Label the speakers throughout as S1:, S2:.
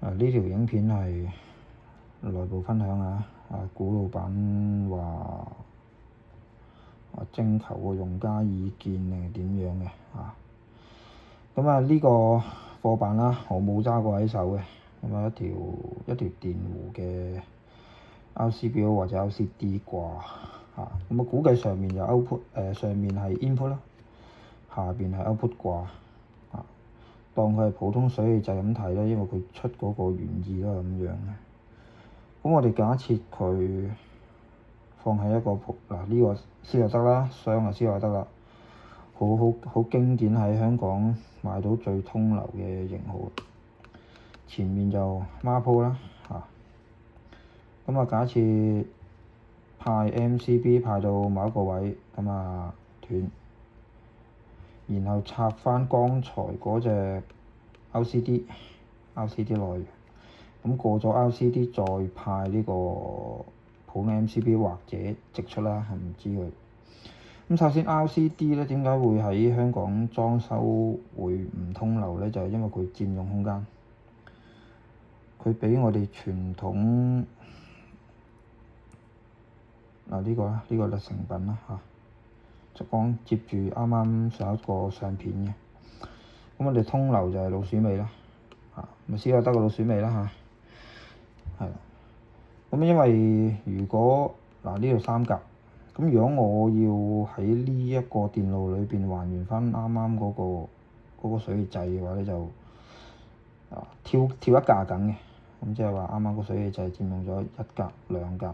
S1: 呢條影片係內部分享啊！古老闆話徵求個用家意見定係點樣嘅咁呢個貨板啦，我冇揸過喺手嘅。咁一條電弧嘅 RCBO 或者 LCD 掛咁估計上面有 output，上面係 input 啦，下邊係 output 掛當佢係普通水氣掣咁睇啦，因為佢出嗰個原意都係咁樣嘅。咁我哋假設佢放喺一個呢個斯諾德啦，雙啊斯諾德啦，好經典喺香港買到最通流嘅型號。前面就孖鋪啦咁假設派 MCB 派到某一個位斷，然後插翻剛才嗰隻 LCD 內，咁過咗 LCD 再派呢個普通 MCB 或者直出啦，唔知佢。咁首先 LCD 咧點解會喺香港裝修會唔通流咧？就係因為佢佔用空間，佢比我哋傳統呢個就成品啦就講接住啱啱上一個相片嘅。咁我哋通流就係老鼠尾啦咪斯諾德個老鼠尾啦係啦。咁因為如果呢度三格，咁如果我要喺呢一個電路裏邊還原翻啱啱嗰個水氣掣嘅話咧，就跳一格緊嘅。咁即係話啱啱個水氣掣佔用咗一格兩格，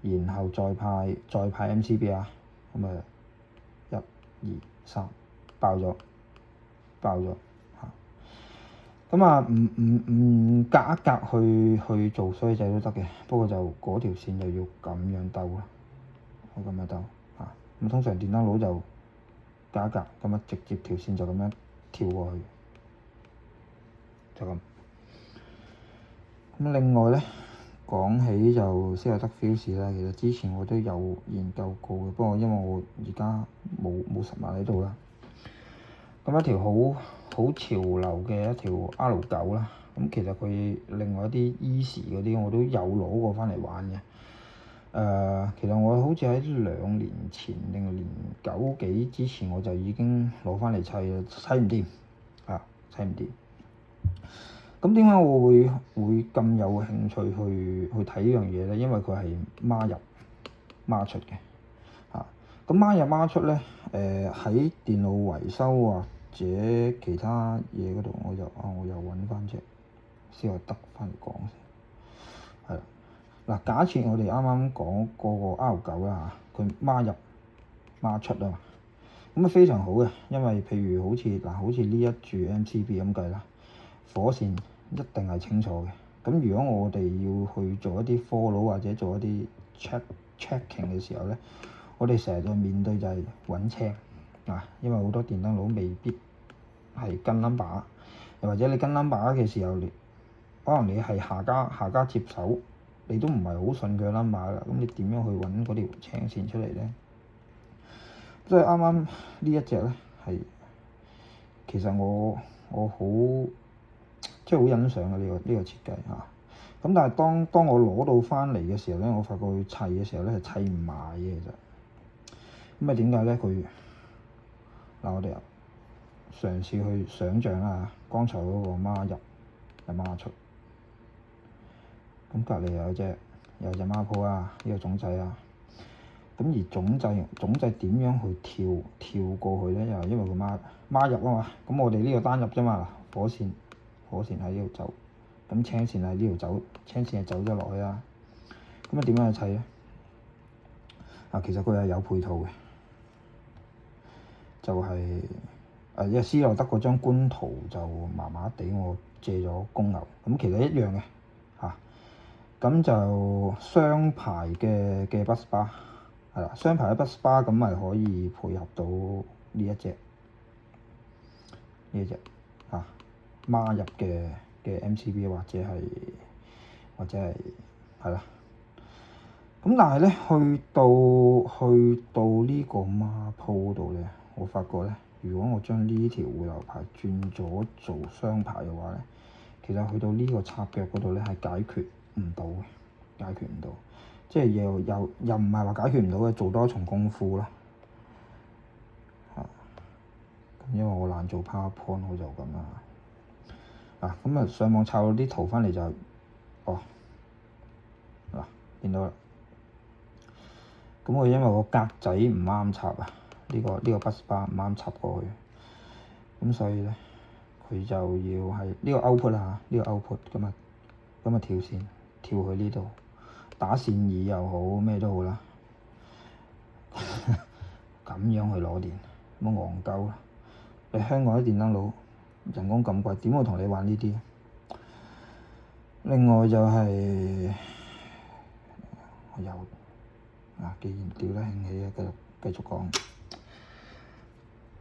S1: 然後再派 MCB 咁1、2、3爆咗咁唔隔一格去做水氣掣都得嘅，不過就嗰條線就要咁樣兜啦，我咁樣兜咁通常電燈佬就隔一格咁直接條線就咁樣跳過去，就咁。咁另外咧，講起就斯諾德 fuse 啦，其實之前我都有研究過嘅，不過因為我而家冇實物喺度啦。咁一條好潮流嘅一條 R9啦，咁其實佢另外一啲 Easy 嗰啲我都有攞過翻嚟玩嘅。其實我好似喺2年前定係年9幾之前我就已經攞翻嚟砌啦，砌唔掂砌唔掂。咁點解我會咁有興趣去睇呢樣嘢咧？因為佢係孖入孖出嘅咁孖入孖出咧，喺電腦維修或者其他嘢嗰度，我又揾翻隻斯諾德翻嚟講先。係啦，假設我哋啱啱講嗰個 R9啦佢孖入孖出嘛，咁非常好嘅，因為譬如好似呢一柱 MCB 咁計啦，火線一定係清楚嘅。咁如果我哋要去做一啲 follow 或者做一啲 checking 嘅時候咧，我哋成日就面對就係揾青因為好多電燈佬未必係跟 number， 又或者你跟 number 嘅時候，可能你係下家接手，你都唔係好信佢 number 啦。咁你點樣去揾嗰條青線出嚟咧？所以啱啱呢一隻咧係其實我好即係好欣賞嘅呢個設計咁但係當我攞到翻嚟嘅時候咧，我發覺佢砌嘅時候咧係砌唔埋嘅其實。咁點解咧？我哋嘗試去想像啦剛才嗰個孖入又孖出，咁隔離有隻孖鋪呢個總掣咁而總掣點樣去跳過去咧？又係因為個孖入嘛，咁我哋呢個單入啫嘛，火線喺呢度走，咁青線喺呢度走，青線係走咗落去咁點樣去砌咧？其實佢係有配套嘅，就係因為斯諾德嗰張官圖就麻麻地，我借咗公牛，咁其實一樣嘅咁就雙排嘅 bus bar 係啦，雙排嘅 bus bar 咁咪可以配合到呢一隻孖入嘅 MCB 或者係係啦。咁但係咧，去到呢個孖鋪度咧，我發覺咧，如果我將呢條回流牌轉咗做雙排嘅話咧，其實去到呢個插腳嗰度咧係解決唔到嘅，解決唔到，即係又唔係話解決唔到嘅，做多重功夫咯。因為我懶做 PowerPoint，我就咁啦。咁啊上網抄到啲圖翻嚟就，嗱見到啦。咁我因為個格仔唔啱插啊，呢個 bus bar 唔啱插過去，咁所以咧佢就要係呢個 output 啦，呢個 output 咁啊跳線跳去呢度，打線耳又好咩都好啦，咁樣去攞電，咁戇鳩啦！你香港啲電燈佬人工咁貴，點會同你玩呢啲？另外就係我又既然吊得興起啊，繼續講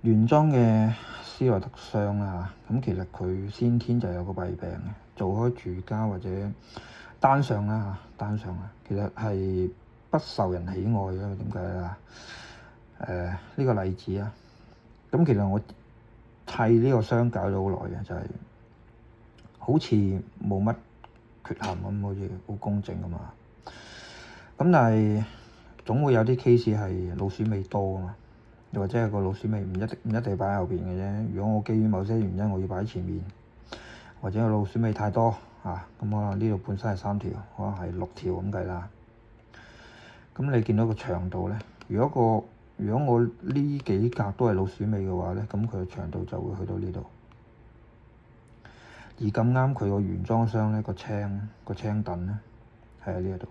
S1: 原裝嘅斯萊特箱啦。咁其實佢先天就有個弊病嘅，做開住家或者單上啦，其實係不受人喜愛嘅。點解啊？呢個例子啊，咁其實我砌呢個箱搞咗好耐嘅，就係好似冇乜缺陷咁，好似好公正㗎嘛。咁但係總會有啲 case 係老鼠尾多啊嘛，又或者係個老鼠尾唔一定擺喺後邊嘅啫。如果我基於某些原因我要擺喺前面，或者個老鼠尾太多咁可能呢度本身係3條，可能係6條咁計啦。咁你見到個長度咧，如果我呢幾格都係老鼠尾嘅話咧，咁佢嘅長度就會去到呢度。而咁啱佢個原裝箱咧，個青凳咧係喺呢一度。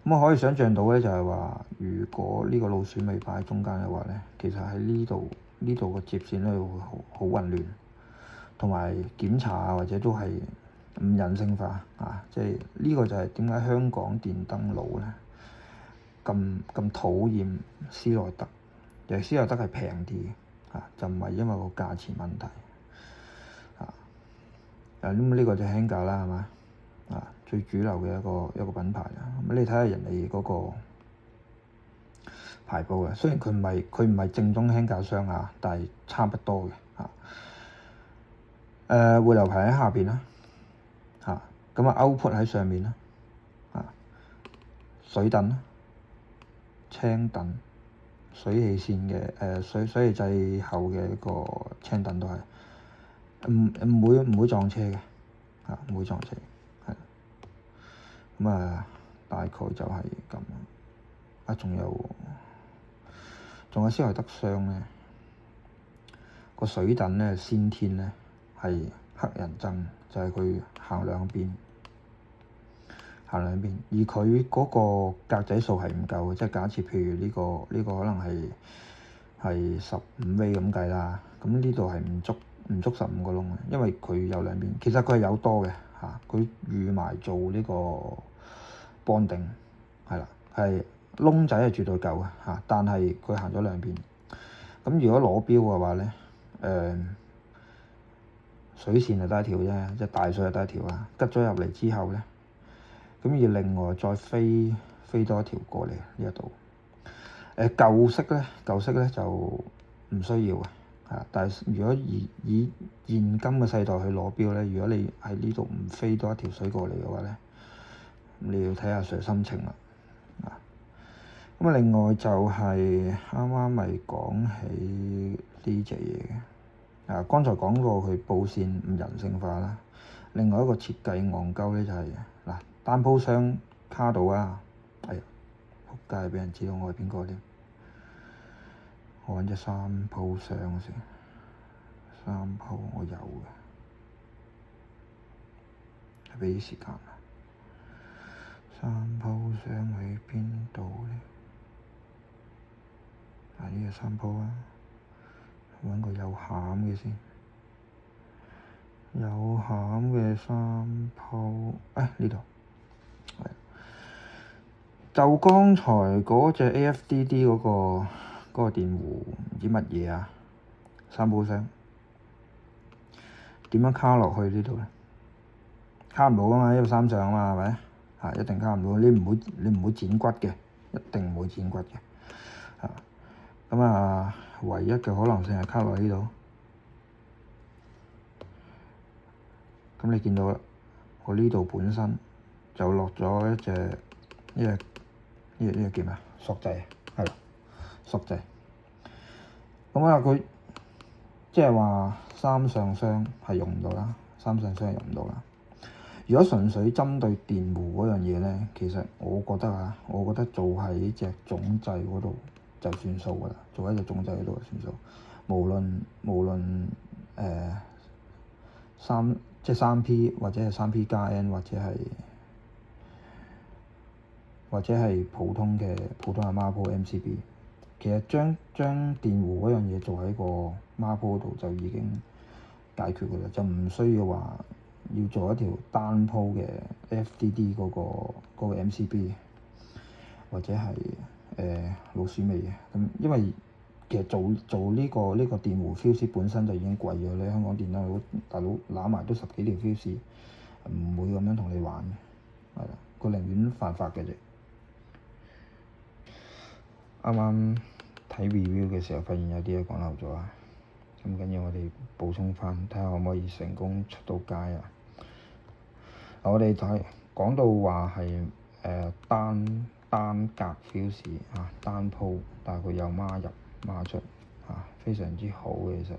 S1: 咁我可以想像到咧，就係話，如果呢個老鼠尾擺喺中間嘅話咧，其實喺呢度個接線咧會好混亂，同埋檢查啊或者都係唔人性化即係呢個就係點解香港電燈佬咧咁討厭斯萊特，其實斯萊特係平啲就唔係因為個價錢問題咁呢個就係 Henger 啦，係嘛最主流嘅一個品牌啦。咁你睇下人哋嗰個牌報嘅，雖然佢唔係正宗 Henger 箱但係差不多嘅回流牌喺下邊啦咁output 喺上面啦水凳啦、青凳、水氣線嘅水氣掣後嘅一個青凳都係唔會撞車嘅唔會撞車大概就係咁仲有斯萊特箱咧，個水凳咧先天咧係黑人憎，就係佢行兩邊，而佢嗰個格仔數係唔夠嘅，即係假設譬如呢個可能係15V 咁計啦，咁呢度係唔足15個窿嘅，因為佢有兩邊，其實佢係有多嘅佢預埋做呢個bonding係啦，係窿仔係絕對夠嘅但係佢行咗兩邊。咁如果攞標嘅話咧，水線就得一條啫，即係大水就得一條啦。吉咗入嚟之後咧，咁要另外再飛多一條過嚟呢一度。舊式咧就唔需要嘅但係如果以現今嘅世代去攞標咧，如果你喺呢度唔飛多一條水過嚟嘅話咧，你要睇下誰心情啦咁另外就係啱啱咪講起呢隻嘢嘅剛才講過佢佈線唔人性化啦。另外一個設計戇鳩咧就係單鋪箱卡到仆街俾人知道我係邊個添。我揾隻三鋪箱先，三鋪我有嘅，俾啲時間三鋪箱喺邊度咧？呢個三鋪揾個有餡嘅先，有餡嘅三鋪，呢度就剛才嗰隻 AFDD 嗰個電弧唔知乜嘢三鋪箱點樣卡落去呢度咧？卡唔到㗎嘛，因為三上嘛，係咪？一定卡唔到，你唔會剪骨嘅，一定唔會剪骨嘅。唯一嘅可能性係卡落呢度。咁你見到啦，我呢度本身就落咗一隻叫咩啊？索掣，係啦，索掣。咁啊，佢即係話三上雙係用唔到啦，三上雙係用唔到啦。如果純粹針對電弧嗰樣嘢咧，其實我覺得做喺隻總掣嗰度就算數㗎啦，做喺隻總掣嗰度就算數。無論三 P 或者係三 P 加 N 或者係普通嘅孖鋪 MCB，其實將電弧嗰樣嘢做喺個孖鋪度就已經解決㗎啦，就唔需要話要做一條單鋪嘅 FDD 嗰個 MCB 或者係老鼠尾嘅咁，因為其實做呢個電弧 fuse 本身就已經貴咗，你香港電燈大佬攬埋都10幾條 fuse，唔會咁樣同你玩嘅，係啦，佢寧願犯法嘅啫。啱啱睇 review 嘅時候，發現有啲嘢講漏咗啊！咁緊要我哋補充翻，睇下可唔可以成功出到街啊！我哋講到話係單格 fuse 啊，單鋪，但係佢有孖入孖出啊，非常之好嘅其實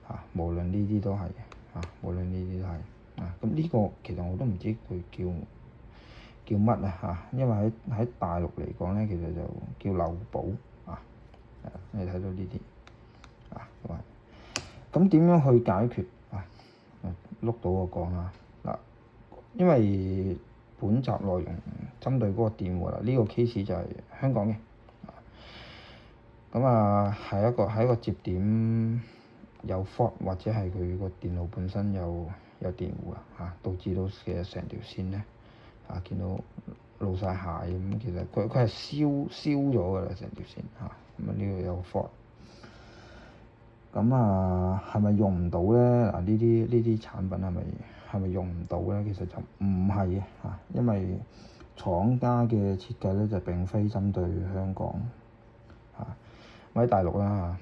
S1: 啊，無論呢啲都係啊，無論呢啲都係啊，咁呢個其實我都唔知佢叫乜啊嚇，因為喺大陸嚟講咧，其實就叫漏保啊，你睇到呢啲啊，咁點樣去解決啊？碌到我講啦嗱，因為本集內容針對嗰個電弧啦，呢個 case 就係香港嘅，咁啊係一個接點有 fault 或者係佢個電路本身有電弧啊嚇，導致到其實成條線咧啊見到露晒蟹咁，其實佢係燒咗㗎啦成條線嚇，咁啊呢個有 fault。咁啊，係咪用唔到咧？嗱，呢啲產品係咪用唔到咧？其實就唔係嘅嚇，因為廠家嘅設計咧就並非針對香港嚇，喺大陸啦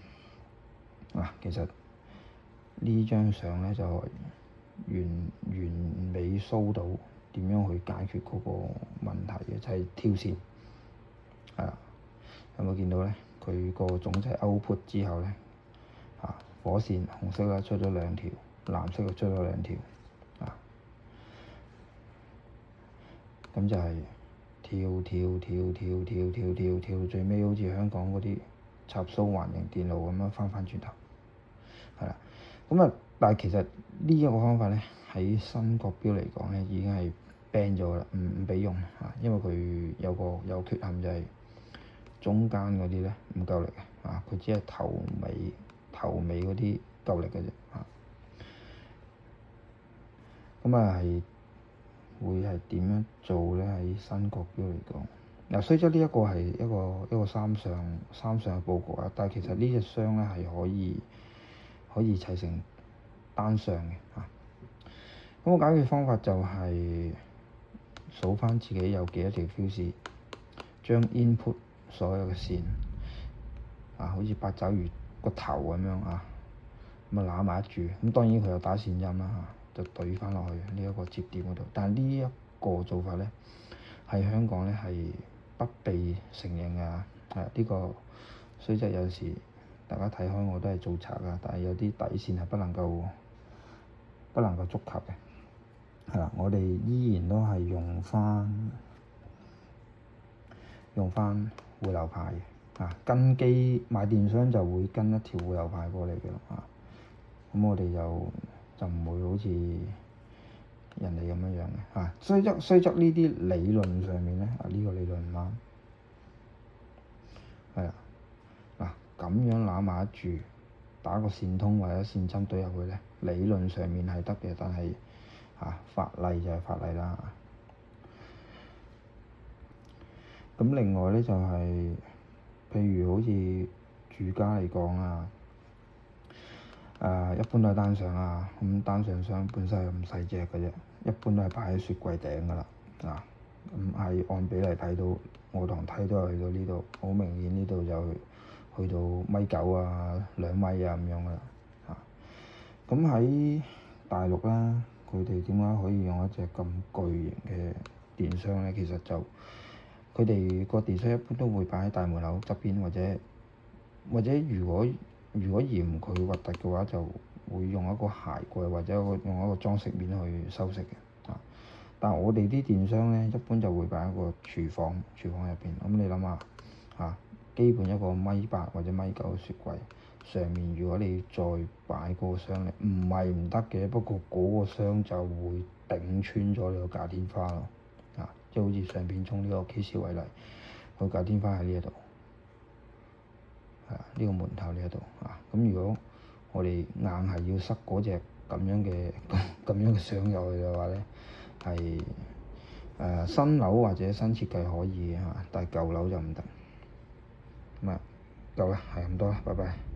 S1: 嚇。嗱，其實呢張相咧就完美 show 到點樣去解決嗰個問題嘅，就係跳線係啦。有冇見到咧？佢個總掣 output 之後咧？火線紅色啦，出咗兩條，藍色又出咗兩條，咁就係跳到最尾，好似香港嗰啲插蘇環形電路咁樣翻轉頭，係啦。咁啊，但係其實呢一個方法咧，喺新國標嚟講咧，已經係 ban 咗啦，唔俾用嚇，因為佢有缺陷就係中間嗰啲咧唔夠力啊，佢只係頭尾嗰啲夠力嘅啫嚇，咁啊係會係點樣做咧？喺新國標嚟講，嗱雖則呢一個係一個三上嘅佈局啊，但係其實呢隻箱咧係可以砌成單上嘅嚇。咁個解決方法就係數翻自己有幾多條 fuse，將 input 所有嘅線啊，好似八爪魚個頭咁樣啊，咁啊攬埋一住，咁當然佢有打線陰啦嚇，就對翻落去呢一個接點嗰度。但係呢一個做法咧，喺香港咧係不被承認嘅。呢個雖則有時大家睇開我都係做賊啊，但係有啲底線係不能夠觸及嘅。係啦，我哋依然都係用翻回流派嘅。跟機買電箱就會跟一條回流派過嚟嘅啦。咁我哋就唔會好似人哋咁樣嘅。雖則呢啲理論上面咧，呢個理論唔啱。係啊，嗱咁樣攬埋一住，打個線通或者線針對入去咧，理論上面係得嘅，但係法例就係法例啦。咁另外咧就係，譬如好似住家嚟講啊，一般都係單上啊，咁單上箱本身係咁細隻嘅啫，一般都係擺喺雪櫃頂噶啦。咁係按比例睇到，我堂梯都係去到呢度，好明顯呢度就去到1.9啊、2米啊咁樣噶啦。咁喺大陸啦，佢哋點解可以用一隻咁巨型嘅電箱咧？其實就佢哋個電箱一般都會擺喺大門口側邊，或者如果嫌佢核突嘅話，就會用一個鞋櫃或者用一個裝飾面去修飾嘅啊。但係我哋啲電箱咧，一般就會擺喺個廚房入邊。咁你諗下啊，基本一個1.8米或者1.9米嘅雪櫃上面，如果你再擺個箱咧，唔係唔得嘅，不過嗰個箱就會頂穿咗你個假天花咯啊！即係好似上邊從呢個 case 為例，個假天花喺呢一度。呢個門頭呢一度啊，咁如果我哋硬係要塞嗰隻咁樣嘅箱入去嘅話咧，係新樓或者新設計可以嘅嚇，但係舊樓就唔得。咁啊，夠啦，係咁多啦，拜拜。